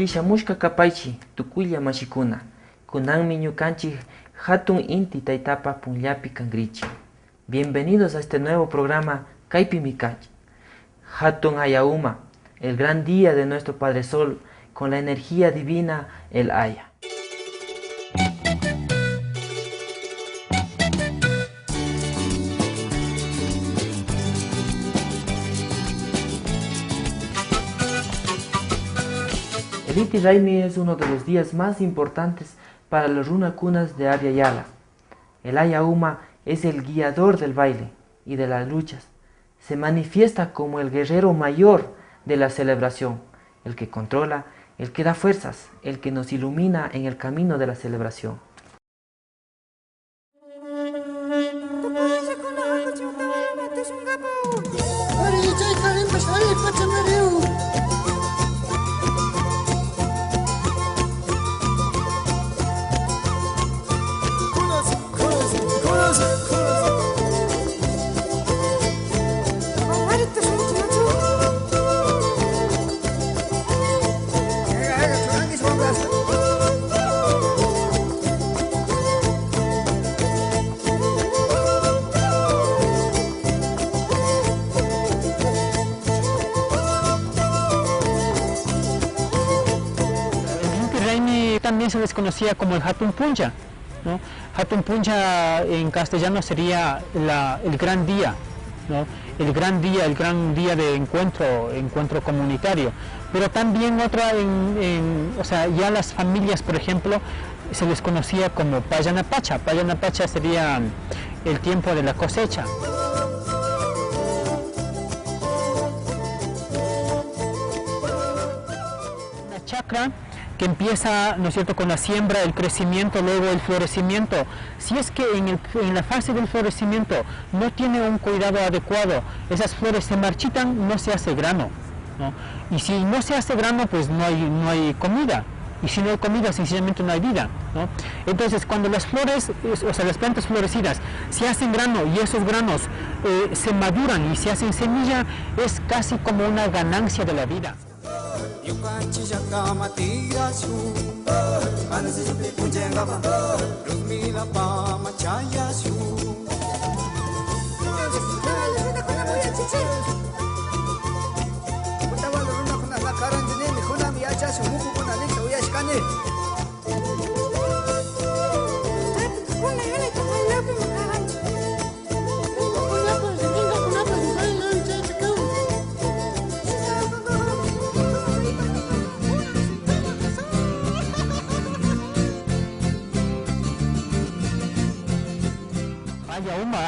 shamushka kapaychi tukulla mashikuna. Kunanmi ñukanchik hatun inti taytapa punllapi kangrichi. Bienvenidos a este nuevo programa Kaypi Mikachi. Hatun Aya Uma, el gran día de nuestro Padre Sol, con la energía divina, el Aya. El Inti Raymi es uno de los días más importantes para los runakunas de Abya Yala. El Aya Uma es el guiador del baile y de las luchas. Se manifiesta como el guerrero mayor de la celebración, el que controla, el que da fuerzas, el que nos ilumina en el camino de la celebración. También se les conocía como el Hatun Punja, ¿no? Hatun Punja en castellano sería el gran día, ¿no? El gran día de encuentro comunitario. Pero también otra, o sea, ya las familias, por ejemplo, se les conocía como Payanapacha. Payanapacha sería el tiempo de la cosecha. Una chakra que empieza, ¿no es cierto?, con la siembra, el crecimiento, luego el florecimiento. Si es que en la fase del florecimiento no tiene un cuidado adecuado, esas flores se marchitan, no se hace grano, ¿no? Y si no se hace grano, pues no hay comida. Y si no hay comida, sencillamente no hay vida, ¿no? Entonces, cuando las flores, o sea, las plantas florecidas, se hacen grano y esos granos se maduran y se hacen semilla, es casi como una ganancia de la vida.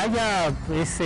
Aya es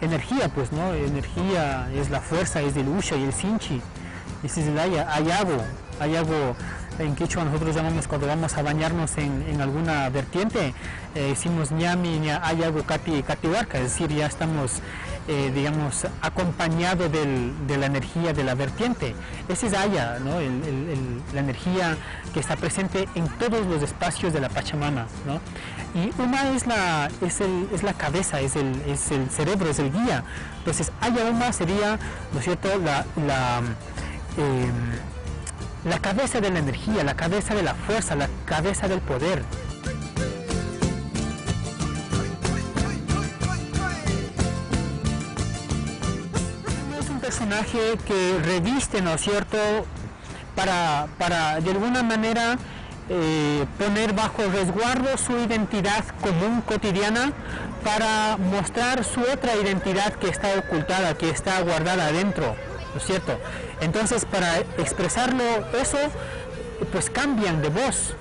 energía, pues, ¿no? Energía es la fuerza, es el Usha y el Sinchi. Ese es el Aya, Ayago. En quechua nosotros llamamos cuando vamos a bañarnos en alguna vertiente, decimos ñami, ña, ayago, catihuarca, es decir, ya estamos, digamos, acompañados de la energía de la vertiente. Ese es Aya, ¿no? La energía que está presente en todos los espacios de la Pachamama, ¿no? Y Uma es la cabeza, es el cerebro, es el guía. Entonces, Aya Uma sería, ¿no es cierto?, la cabeza de la energía, la cabeza de la fuerza, la cabeza del poder. Es un personaje que reviste, ¿no es cierto?, para de alguna manera poner bajo resguardo su identidad común cotidiana para mostrar su otra identidad que está ocultada, que está guardada adentro, ¿no es cierto? Entonces, para expresarlo eso, pues cambian de voz,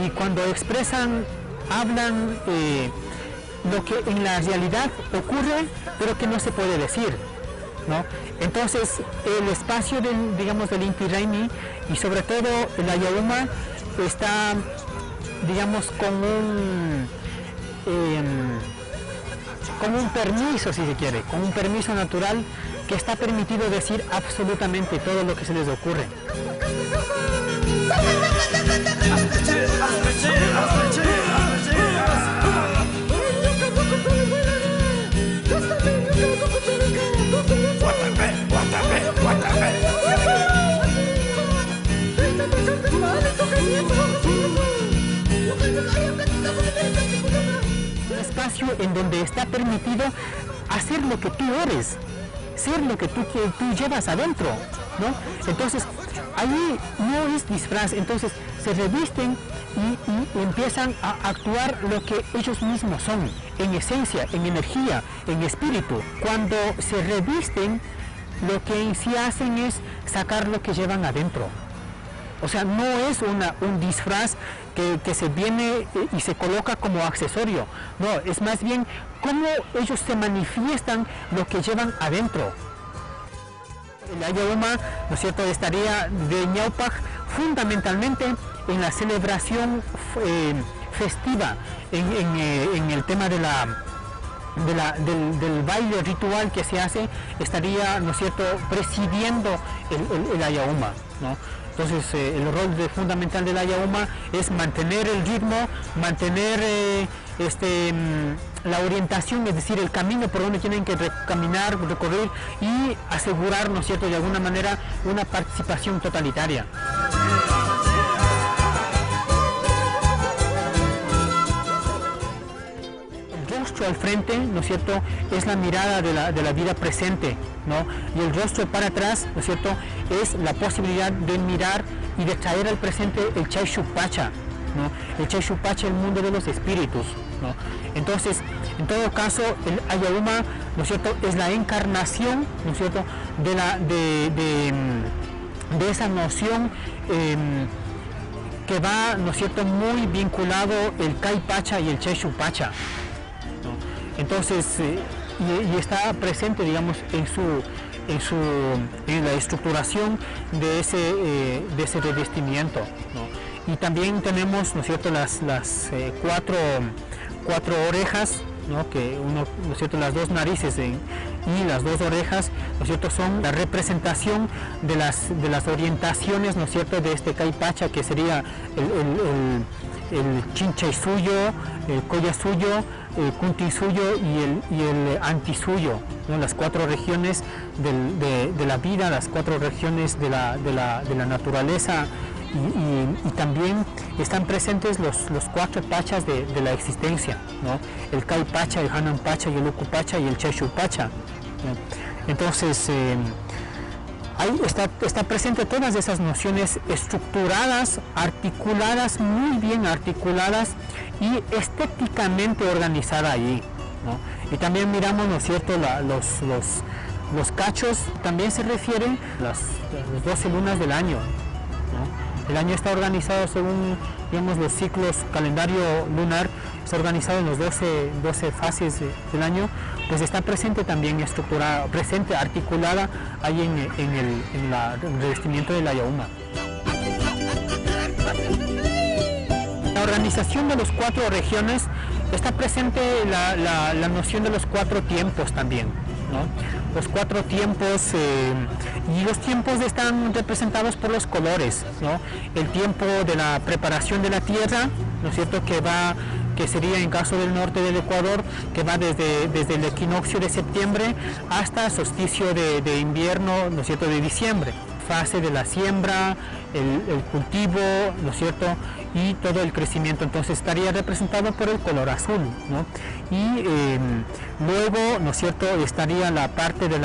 y cuando expresan, hablan lo que en la realidad ocurre, pero que no se puede decir, ¿no? Entonces, el espacio del Inti Raymi y sobre todo el Aya Uma está, digamos, con un permiso, si se quiere, con un permiso natural que está permitido decir absolutamente todo lo que se les ocurre. Guatapé. espacio en donde está permitido hacer lo que tú eres, ser lo que tú llevas adentro, ¿no? Entonces, ahí no es disfraz, entonces se revisten y empiezan a actuar lo que ellos mismos son, en esencia, en energía, en espíritu. Cuando se revisten, lo que en sí hacen es sacar lo que llevan adentro. O sea, no es un disfraz que se viene y se coloca como accesorio. No, es más bien cómo ellos se manifiestan lo que llevan adentro. El Ayauma, ¿no es cierto?, estaría de Ñaupac fundamentalmente en la celebración festiva, en el tema del baile ritual que se hace, estaría, ¿no es cierto?, presidiendo el Ayauma, ¿no? Entonces, el rol fundamental del Ayauma es mantener el ritmo, mantener la orientación, es decir, el camino por donde tienen que caminar, recorrer y asegurar, ¿no es cierto?, de alguna manera una participación totalitaria. El rostro al frente, ¿no es cierto?, es la mirada de la vida presente, ¿no? Y el rostro para atrás, ¿no es cierto?, es la posibilidad de mirar y de traer al presente el Chaishupacha, ¿no? El Chaishupacha, el mundo de los espíritus, ¿no? Entonces, en todo caso, el Ayauma, ¿no es cierto?, es la encarnación, ¿no es cierto?, de esa noción que va, ¿no es cierto?, muy vinculado el Caipacha y el Chaishupacha, ¿no? Entonces, y está presente, digamos, en la estructuración de ese revestimiento, ¿no? Y también tenemos, ¿no es cierto?, las cuatro orejas, ¿no?, que ¿no es cierto?, las dos narices y las dos orejas, ¿no es cierto?, son la representación de las orientaciones, ¿no es cierto?, de este Caipacha, que sería el Chinchay suyo, el Coya suyo, el Kunti suyo y el Anti suyo, ¿no? Las cuatro regiones de la vida, las cuatro regiones de la naturaleza, y también están presentes los cuatro pachas de la existencia, ¿no? El Caipacha, el Hanan Pacha y el Ucupacha y el Chaishupacha, ¿no? Entonces, ahí está presente todas esas nociones estructuradas, articuladas, muy bien articuladas y estéticamente organizada allí, ¿no? Y también miramos, ¿no es cierto?, los cachos, también se refieren a las 12 lunas del año, ¿no? El año está organizado según, digamos, los ciclos, calendario lunar, está organizado en los 12 fases del año, pues está presente también estructurada, presente, articulada ahí en el revestimiento del Ayauma. La organización de los cuatro regiones está presente la noción de los cuatro tiempos también, ¿no? Los cuatro tiempos, y los tiempos están representados por los colores, ¿no? El tiempo de la preparación de la tierra, ¿no es cierto?, que sería en caso del norte del Ecuador, que va desde el equinoccio de septiembre hasta el solsticio de invierno, ¿no es cierto?, de diciembre. Fase de la siembra, el cultivo, ¿no es cierto?, y todo el crecimiento. Entonces estaría representado por el color azul, ¿no? Y luego, ¿no es cierto?, estaría la parte del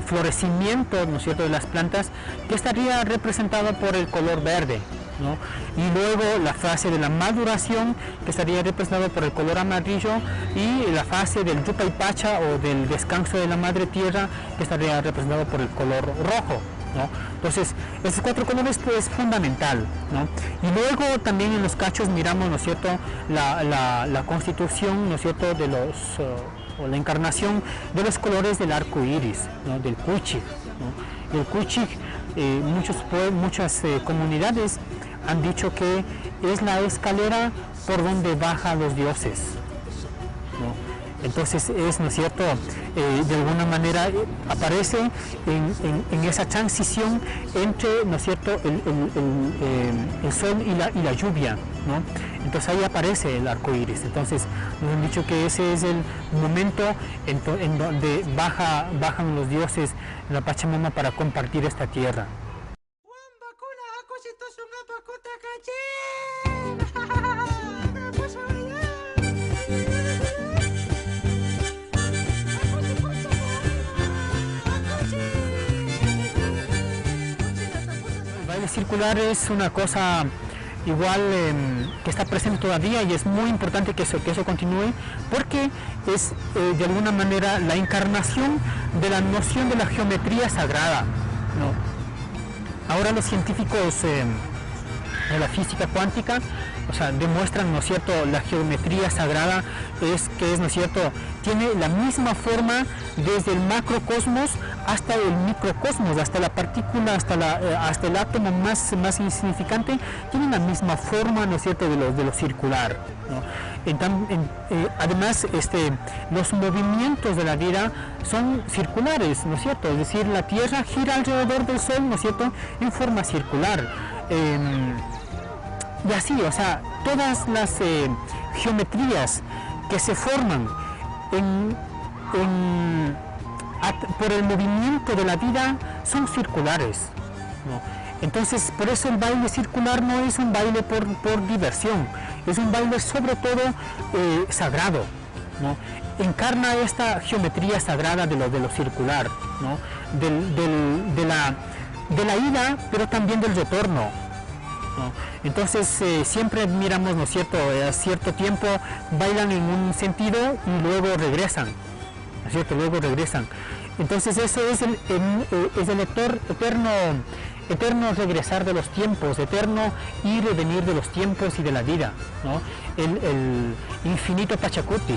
florecimiento, ¿no es cierto?, de las plantas, que estaría representado por el color verde, ¿no? Y luego la fase de la maduración, que estaría representado por el color amarillo, y la fase del Yupaypacha o del descanso de la madre tierra, que estaría representado por el color rojo, ¿no? Entonces, esos cuatro colores, pues, es fundamental, ¿no? Y luego también en los cachos miramos, ¿no es cierto?, la constitución, ¿no es cierto?, o la encarnación de los colores del arco iris, ¿no?, del Cuchig, ¿no? Y el Cuchig, muchas comunidades han dicho que es la escalera por donde bajan los dioses, ¿no? Entonces es, ¿no es cierto?, de alguna manera aparece en esa transición entre, ¿no es cierto?, el sol y la lluvia, ¿no? Entonces ahí aparece el arco iris. Entonces nos han dicho que ese es el momento en donde bajan los dioses en la Pachamama para compartir esta tierra. circular es una cosa igual que está presente todavía y es muy importante que eso continúe, porque es de alguna manera la encarnación de la noción de la geometría sagrada, ¿no? Ahora los científicos de la física cuántica, o sea, demuestran, ¿no es cierto?, la geometría sagrada ¿no es cierto?, tiene la misma forma desde el macrocosmos hasta el microcosmos, hasta la partícula, hasta el átomo más insignificante, tiene la misma forma, ¿no es cierto?, de lo circular, ¿no? Además, los movimientos de la vida son circulares, ¿no es cierto?, es decir, la Tierra gira alrededor del Sol, ¿no es cierto?, en forma circular. Y así, o sea, todas las geometrías que se forman por el movimiento de la vida son circulares, ¿no? Entonces, por eso el baile circular no es un baile por diversión, es un baile sobre todo sagrado, ¿no? Encarna esta geometría sagrada de lo circular, ¿no? De la ida, pero también del retorno, ¿no? Entonces siempre miramos, ¿no es cierto?, a cierto tiempo bailan en un sentido y luego regresan, ¿no es cierto?, luego regresan. Entonces eso es el eterno regresar de los tiempos, eterno ir y venir de los tiempos y de la vida, ¿no? El infinito Pachacuti.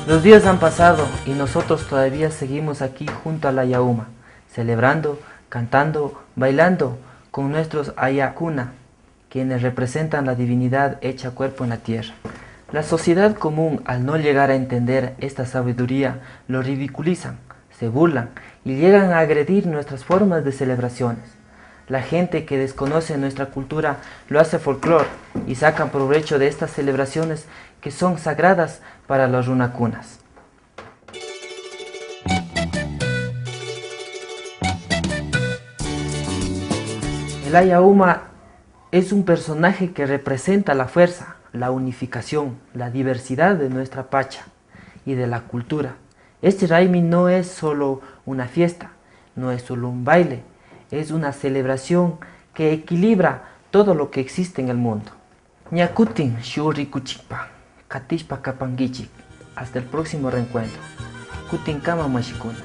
Los días han pasado y nosotros todavía seguimos aquí junto a la Yauma, celebrando, cantando, bailando con nuestros Ayacuna, quienes representan la divinidad hecha cuerpo en la tierra. La sociedad común, al no llegar a entender esta sabiduría, lo ridiculizan, se burlan y llegan a agredir nuestras formas de celebraciones. La gente que desconoce nuestra cultura lo hace folclore y sacan provecho de estas celebraciones que son sagradas para los runacunas. El Ayauma es un personaje que representa la fuerza, la unificación, la diversidad de nuestra pacha y de la cultura. Este Raimi no es solo una fiesta, no es solo un baile, es una celebración que equilibra todo lo que existe en el mundo. Ñakutin shuri kuchikpa, katishpa kapangichik. Hasta el próximo reencuentro. Kutin kama mashikuna.